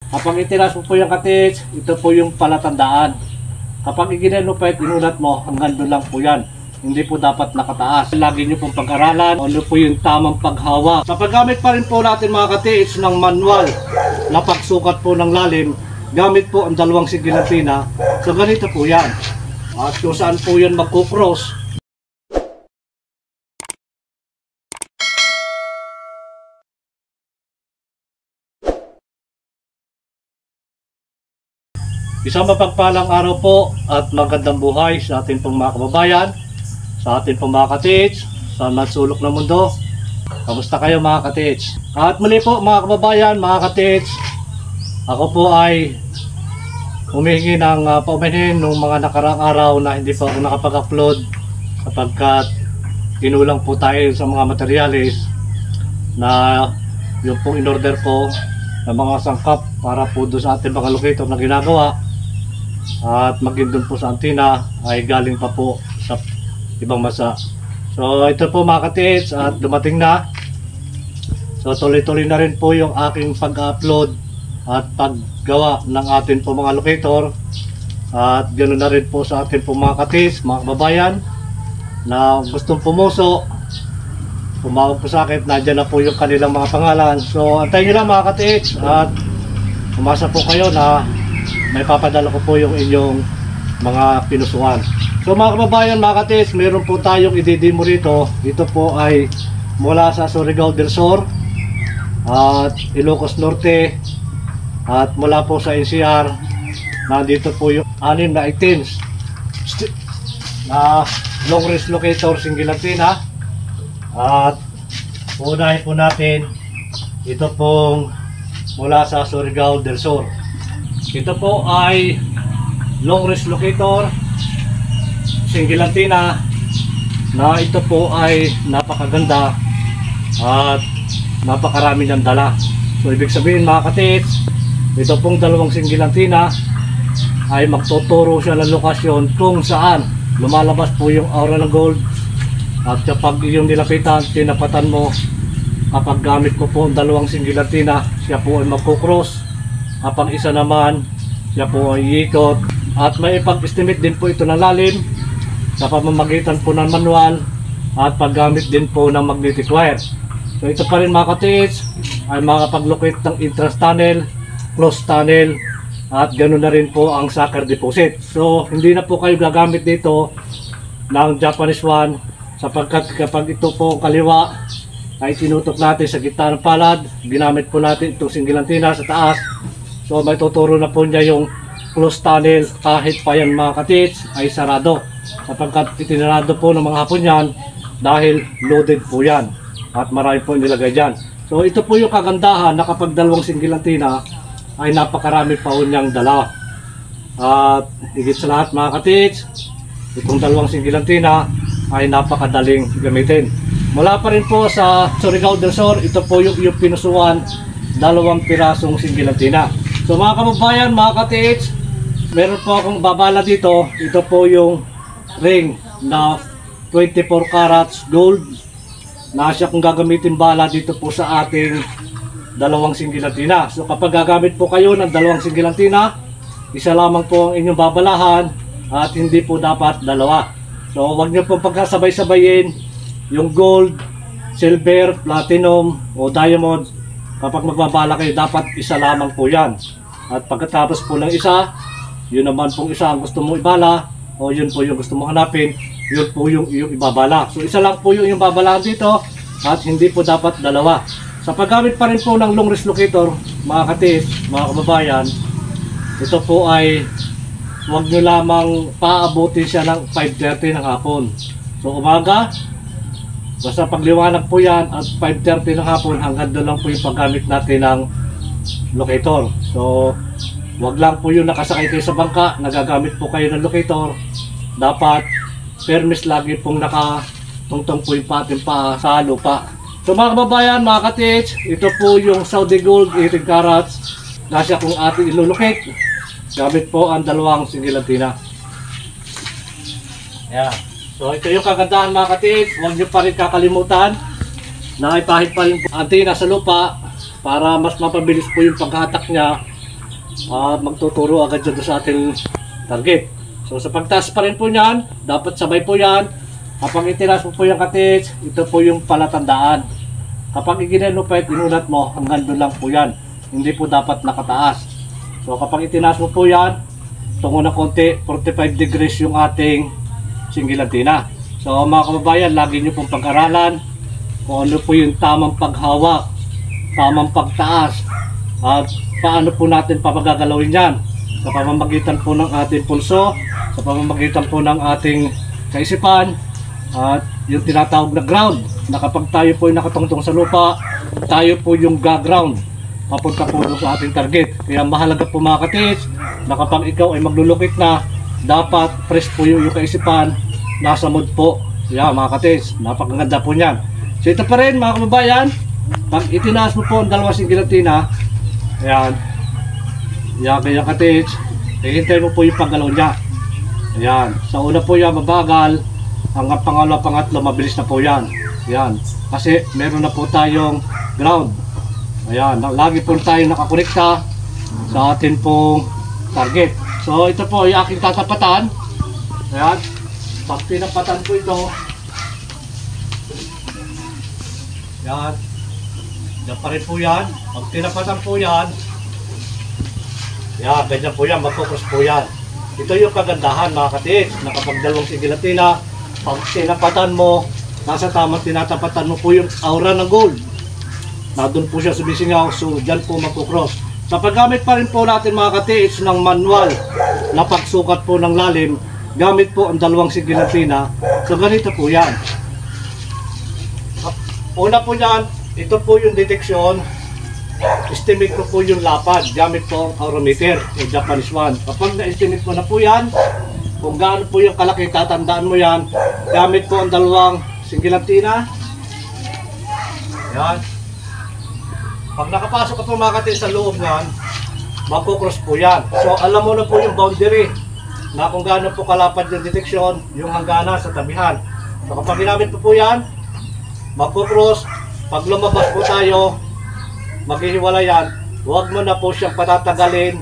Kapag itinas mo po yung katits, ito po yung palatandaan. Kapag iginenupit, inulat mo, hanggang doon lang po yan. Hindi po dapat nakataas. Lagi nyo pong pag-aralan ano po yung tamang paghawak. Napagamit pa rin po natin mga katits ng manual na pagsukat po ng lalim. Gamit po ang dalawang sigilatina. So ganito po yan. At kung saan po yan magkukross. Isang mapagpalang araw po at magandang buhay sa ating pong mga kababayan, sa ating pong mga katits, sa nagsulok ng mundo. Kamusta kayo mga katits? At muli po mga kababayan, mga katits, ako po ay humihingi ng paumanhin nung mga nakaraang araw na hindi pa ako nakapag-upload sapagkat kinulang po tayo sa mga materyales na yung pong in-order ko ng mga sangkap para po doon sa ating mga locator na ginagawa. At maging doon po sa antina ay galing pa po sa ibang bansa. So ito po mga katits at dumating na. So tuloy-tuloy na rin po yung aking pag-upload at paggawa ng atin po mga locator. At ganoon na rin po sa atin po mga katits, mga kababayan na gustong pumuso, tumawag po sa akin, nandiyan na po yung kanilang mga pangalan. So antayin nyo lang mga katits at umasa po kayo na may papadala ko po yung inyong mga pinusuan. So mga kababayan, mga katits, meron po tayong i-demo rito. Ito po ay mula sa Surigao del Sur at Ilocos Norte at mula po sa NCR. Nandito po yung 6 na items na long range locator singilatina. At unahin po natin ito pong mula sa Surigao del Sur. Ito po ay long range locator singilatina na ito po ay napakaganda at napakarami ng dala. So ibig sabihin mga katits, ito pong dalawang singilatina ay magtuturo siya ng lokasyon kung saan lumalabas po yung aura ng gold. At kapag yung nilapitan, tinapatan mo, kapag gamit ko po ang dalawang singilatina, siya po ay magkukross. Kapag isa naman, siya po ay iikot. At may ipag-estimate din po ito ng lalim sa pamamagitan po ng manual at paggamit din po ng magnetic wire. So ito pa rin mga katits ay makapag-locate ng entrance tunnel, close tunnel, at ganoon na rin po ang sucker deposit. So hindi na po kayo gagamit dito ng Japanese one sapagkat kapag ito po kaliwa ay tinutok natin sa gitna ng palad, ginamit po natin itong singilatina sa taas. So may tuturo na po niya yung close tunnel kahit pa yan mga katits ay sarado sapagkat itinarado po ng mga hapon yan dahil loaded po yan at marami po nilagay dyan. So ito po yung kagandahan na kapag dalawang singilatina ay napakarami pa po niyang dala. At higit sa lahat mga katits, itong dalawang singilatina ay napakadaling gamitin. Mula pa rin po sa Surigao del Sur, ito po yung pinusuan, 2 pirasong singilatina. So mga kababayan, mga katits, meron po akong babala dito. Ito po yung ring na 24 carats gold na siya kung gagamitin bala dito po sa ating 2 singilatina. So kapag gagamit po kayo ng 2 singilatina, isa lamang po ang inyong babalahan at hindi po dapat 2. So wag niyo pong pagkasabay-sabayin yung gold, silver, platinum o diamond. Kapag magbabala kayo, dapat isa lamang po yan. At pagkatapos po ng isa, yun naman pong isa ang gusto mo ibala o yun po yung gusto mo hanapin, yun po yung ibabala. So isa lang po yung babalahan dito at hindi po dapat 2. Sa paggamit pa rin po ng long range locator, mga katis, mga kababayan, ito po ay huwag nyo lamang paabutin siya ng 5:30 ng hapon. So umaga, basta pagliwanag po yan at 5:30 ng hapon, hanggang doon lang po yung paggamit natin ng locator. So wag lang po yung nakasakay kayo sa bangka, nagagamit po kayo ng locator. Dapat permis lagi pong nakatungtong po yung pating paa sa lupa. So mga kababayan, mga katits, ito po yung Saudi Gold 18 carats na siya kung ating ilulocate. Gamit po ang 2 singilatina. Yeah. So ito yung kagandahan mga katits. Huwag nyo pa rin kakalimutan na ipahid pa rin po antina sa lupa para mas mapabilis po yung paghatak niya magtuturo agad dyan sa ating target. So sa pagtaas pa rin po niyan, dapat sabay po yan. Kapag itinaas mo po yung katits, ito po yung palatandaan. Kapag iginenupit, inulat mo, hanggang doon lang po yan. Hindi po dapat nakataas. So kapag itinaas mo po yan, tungo na konti, 45 degrees yung ating single antenna. So mga kababayan, lagi nyo pong pag-aralan kung ano po yung tamang paghawak, tamang pagtaas, at paano po natin papagagalawin yan. Sa pamamagitan po ng ating pulso, sa pamamagitan po ng ating kaisipan, at yung tinatawag na ground, na kapag tayo po ay nakatungtong sa lupa, tayo po yung ga-ground papunta po sa ating target. Kaya mahalaga po mga katits, na kapag ikaw ay maglulukit na, dapat fresh po yung kaisipan, nasa mood po. Yeah, mga katits, napakaganda po niyan. So ito pa rin mga kababayan, pag itinaas mo po ang dalawang single antenna, ayan, kaya katits, hihintay mo po yung paggalaw niya. Ayan, sa una po yan mabagal, hanggang pangalawa, pangatlo, mabilis na po yan. Ayan, kasi meron na po tayong ground. Ayan, lagi po tayo nakakonekta sa atin pong target. So ito po ay aking tatapatan. Ayan, pag tinapatan po ito, yan, yan pa rin po yan. Pag tinapatan po yan, yan, ganyan po yan, magkukros po yan. Ito yung kagandahan mga katits, na kapag dalawang single antenna, pag tinapatan mo, nasa tamang tinatapatan mo po yung aura ng gold. Na doon po siya sumisingaw, so dyan po magkukros. Sa paggamit pa rin po natin mga katits ng manual na pagsukat po ng lalim, gamit po ang dalawang single antenna. So ganito po yan. Una po yan, ito po yung detection. Estimate ko po yung lapad, gamit po ang aurometer, yung Japanese one. Kapag na-estimate mo na po yan, kung gaano po yung kalaki, tatandaan mo yan, gamit po ang dalawang single antenna. Yan. Pag nakapasok ka po mga katits sa loob yan, magkukross po yan. So alam mo na po yung boundary, na kung gaano po kalapad yung detection, yung hanggana sa tabihan. So kapag ginamit po yan, magkukross. Pag lumabas po tayo, maghihiwala yan. Huwag mo na po siyang patatagalin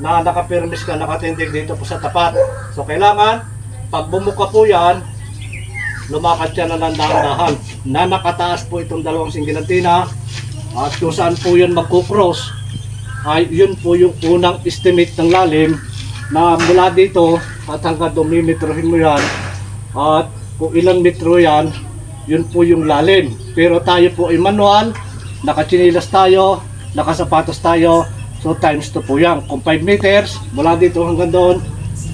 na nakapirmis ka, nakatindig dito po sa tapat. So kailangan, pag bumuka po yan, lumakad siya na ng dahan-dahan, na nakataas po itong dalawang single antenna. At kung saan po yun magkukross, ay yun po yung unang estimate ng lalim, na mula dito at hanggang dumimetrohin mo yan, at kung ilang metro yan, yun po yung lalim. Pero tayo po ay manual, nakatsinilas tayo, nakasapatos tayo, so times 2 po yan. Kung 5 meters, mula dito hanggang doon,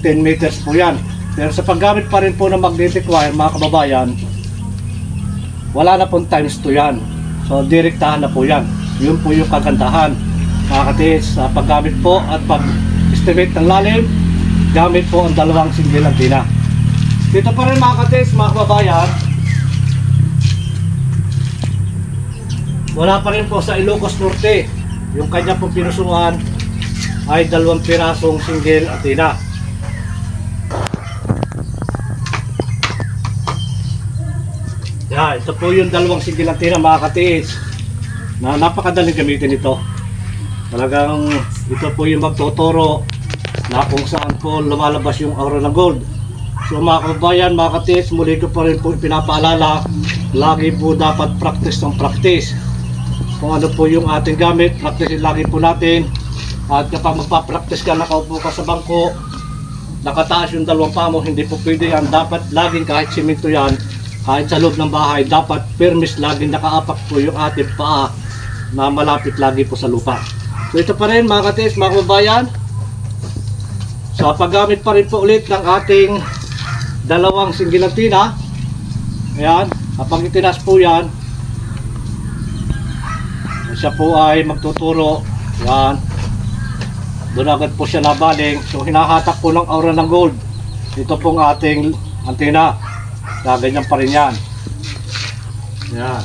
10 meters po yan. Pero sa paggamit pa rin po ng magnetic wire mga kababayan, wala na pong times 2 yan. So direktahan na po yan. Yun po yung kagandahan mga katits, sa paggamit po at pag-estimate ng lalim, gamit po ang dalawang single antenna. Dito pa rin mga katits, mga kababayan, wala pa rin po sa Ilocos Norte. Yung kanya pong pinusuhan ay 2 pirasong single antenna. Yeah, ito po yung 2 single antenna mga katiis, na napakadaling gamitin ito. Talagang ito po yung magtuturo na kung saan po lumalabas yung aura ng gold. So mga kababayan, mga katiis, muli ko pa rin po pinapaalala, lagi po dapat practice ng practice. Kung ano po yung ating gamit, practice lagi po natin. At kapag magpa-practice ka, nakaupo ka sa bangko, nakataas yung 2 paa mo, hindi po pwede yan. Dapat laging kahit simento yan, kahit sa loob ng bahay, dapat permis laging nakaapak po yung ating paa na malapit lagi po sa lupa. So ito pa rin mga katiis, mga kababayan, sa paggamit pa rin po ulit ng ating 2 single antenna. Ayan, kapag itinas po yan, siya po ay magtuturo. Yan, doon agad po siya nabaling. So hinahatak po ng aura ng gold ito pong ating antenna. Ganyan pa rin yan. Yan,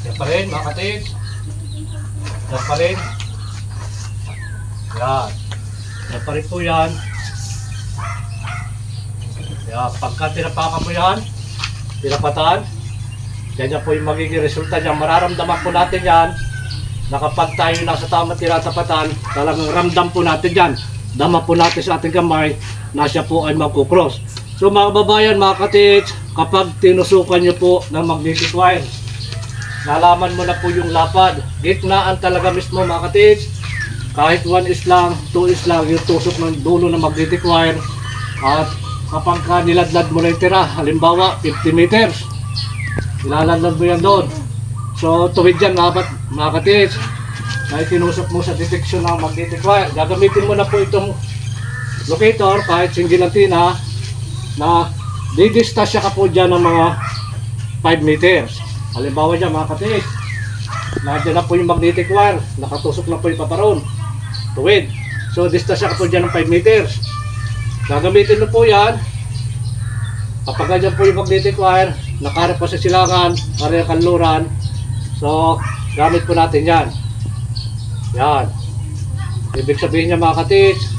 yan pa rin mga katiis. Yan pa rin. Yan, yan pa rin po yan. Yan, pagka tinapakan mo yan, tinapatan, ganyan po yung magiging resulta niya. Mararamdaman po natin yan na kapag tayo nasa tamang tinatapatan, talagang ramdam po natin yan. Dama po natin sa ating kamay na siya po ay magkukross. So mga kababayan, mga katits, kapag tinusukan nyo po ng magnetic wire, nalaman mo na po yung lapad. Gitnaan talaga mismo mga katits. Kahit 1 is lang, 2 is lang, yung tusok ng dulo ng magnetic wire. At kapag niladlad mo na yung tira, halimbawa 50 meters, ilaladlad mo yan doon. So tuwid yan mga katits, na itinusok mo sa detection ng magnetic wire. Gagamitin mo na po itong locator, kahit single antenna, na didistasya ka po dyan ng mga 5 meters. Halimbawa dyan mga katits, nandiyan na po yung magnetic wire, nakatusok na po yung paparon, tuwid. So distasya ka po dyan ng 5 meters. Gagamitin mo po yan, kapag dyan po yung magnetic wire, nakaharap pa sa silangan, area kanluran. So gamit po natin yan. Yan. Ibig sabihin niya mga katits,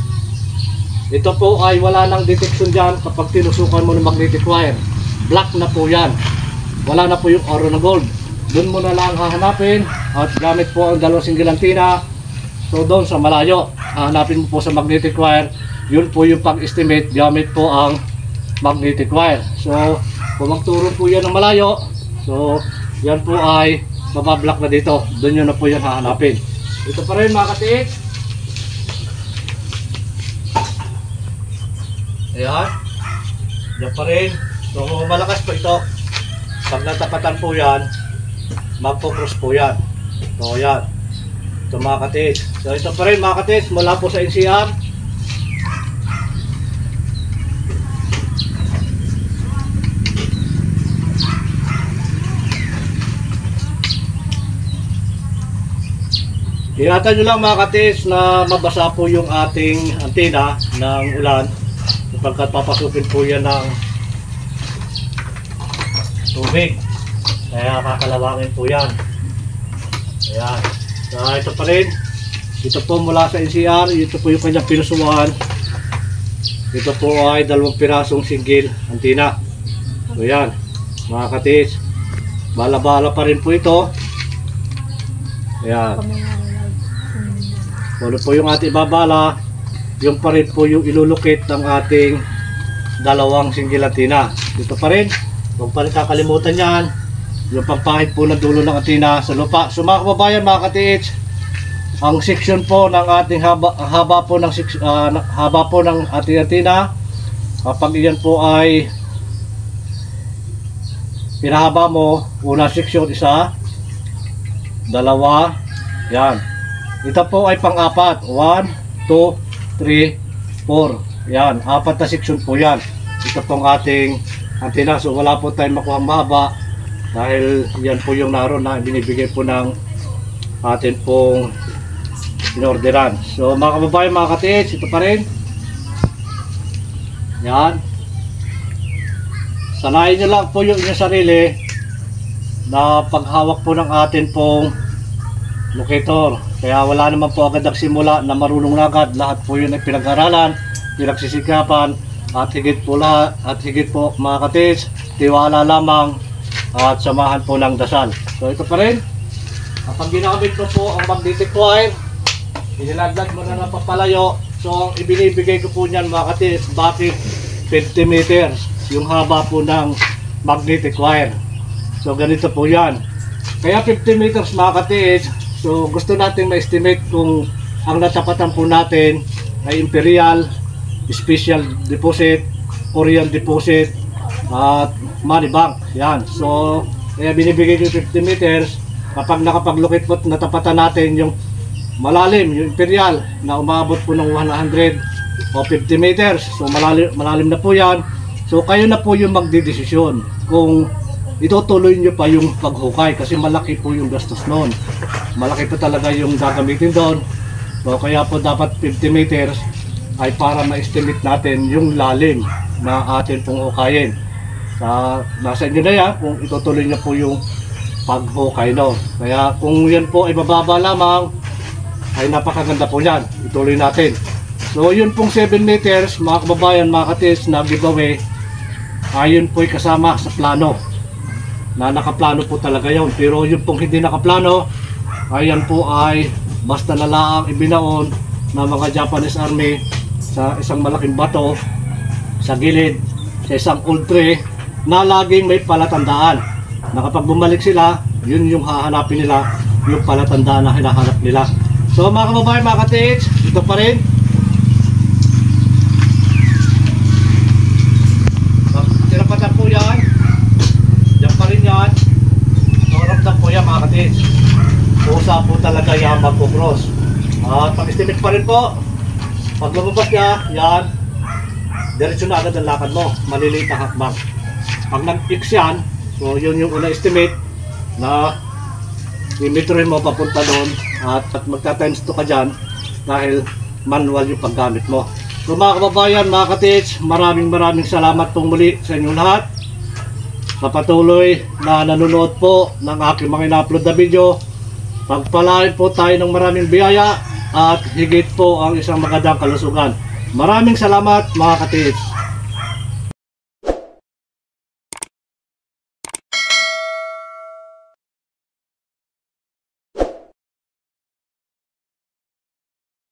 ito po ay wala nang detection dyan kapag tinusukan mo ng magnetic wire. Black na po yan. Wala na po yung oro na gold. Doon mo na lang hahanapin at gamit po ang dalawang single antenna. So doon sa malayo, hahanapin mo po sa magnetic wire. Yun po yung pag-estimate gamit po ang magnetic wire. So kung magturo po yan ng malayo, so yan po ay mabablock na dito. Doon yun na po yan hahanapin. Ito pa rin mga katits. Ayan. Yan pa rin. So malakas po ito. Pag natapatan po yan, magpo-cross po yan. So yan. Ito mga katits. So ito pa rin mga katits, mula po sa NCR. Ingatan nyo lang mga katits na mabasa po yung ating antena ng ulan. Sapagkat papasukin po yan ng tubig. Kaya kakalawangin po yan. Ayan. So ito pa rin. Ito po mula sa NCR. Ito po yung kanyang pinusuan. Ito po ay 2 pirasong single antena. So yan mga katits. Bala-bala pa rin po ito. Ayan. Kung ano po yung ating babala, yung pa rin po yung ilulukit ng ating 2 single antenna. Dito pa rin, huwag pa rin kakalimutan yan, yung pagpahid po ng dulo ng antena sa lupa. So mga kababayan, mga katits, ang section po ng ating haba po ng ating antena, kapag iyan po ay pinahaba mo, una section, 1, 2, yan. Ito po ay pang-apat. 1, 2, 3, 4. Yan, 4 na section po yan. Ito pong ating antena. So wala po tayong makuha mahaba dahil yan po yung naroon na binibigay po ng atin pong inorderan. So mga kababayan, mga katits, ito pa rin. Yan. Sanayin nyo lang po yung inyong sarili na paghawak po ng atin pong locator. Kaya wala naman po agad nagsimula na marunong na agad. Lahat po yun ay pinag-aralan, pinagsisikapan, at higit po lahat, at higit po mga katits, tiwala lamang at samahan po ng dasal. So ito pa rin. Kapag ginamit mo po ang magnetic wire, inilaglag mo na ng papalayo. So ang ibinibigay ko po niyan mga katits, bakit 50 meters yung haba po ng magnetic wire. So ganito po yan. Kaya 50 meters mga katits. So gusto natin ma-estimate kung ang natapatan po natin ay Imperial, Special Deposit, Korean Deposit, at Money Bank. Yan. So kaya binibigay ko 50 meters. Kapag nakapaglukit po natapatan natin yung malalim, yung Imperial na umabot po ng 100 o 50 meters. So malalim na po yan. So kayo na po yung magdidesisyon kung itutuloy nyo pa yung paghukay kasi malaki po yung gastos noon. Malaki po talaga yung gagamitin doon. So kaya po dapat 50 meters ay para ma-estimate natin yung lalim na atin pong hukayin. Nasa inyo na yan kung itutuloy nyo po yung paghukay no. Kaya kung yan po ay mababa lamang, ay napakaganda po yan. Ituloy natin. So yun pong 7 meters mga kababayan, mga katis na giveaway, ayun po ay kasama sa plano. Na nakaplano po talaga yun. Pero yung pong hindi nakaplano, ayan po ay basta na lang ibinaon ng mga Japanese Army sa isang malaking bato sa gilid sa isang old tree na laging may palatandaan na kapag bumalik sila, yun yung hahanapin nila, yung palatandaan na hinahanap nila. So mga kababayan, mga ka-TH, ito pa rin. Tinapatan po yan. Diyan pa rin yan. Ramdam po yan, mga ka-TH. Pusa po talaga yan magpo-cross. At pag-estimate pa rin po. Pag lumabas niya, yan, diretso na agad ang lakad mo. Maliliit ang hakbang. Pag nag-fix yan, so yun yung una estimate na i-metroin mo papunta doon at magta-times 2 ka dyan dahil manual yung paggamit mo. So mga kababayan, mga ka-TH, maraming salamat pong muli sa inyong lahat. Kapatuloy na nanonood po ng aking mga ina-upload na video. Pagpalain po tayo ng maraming biyaya at higit po ang isang magandang kalusugan. Maraming salamat mga ka-TH.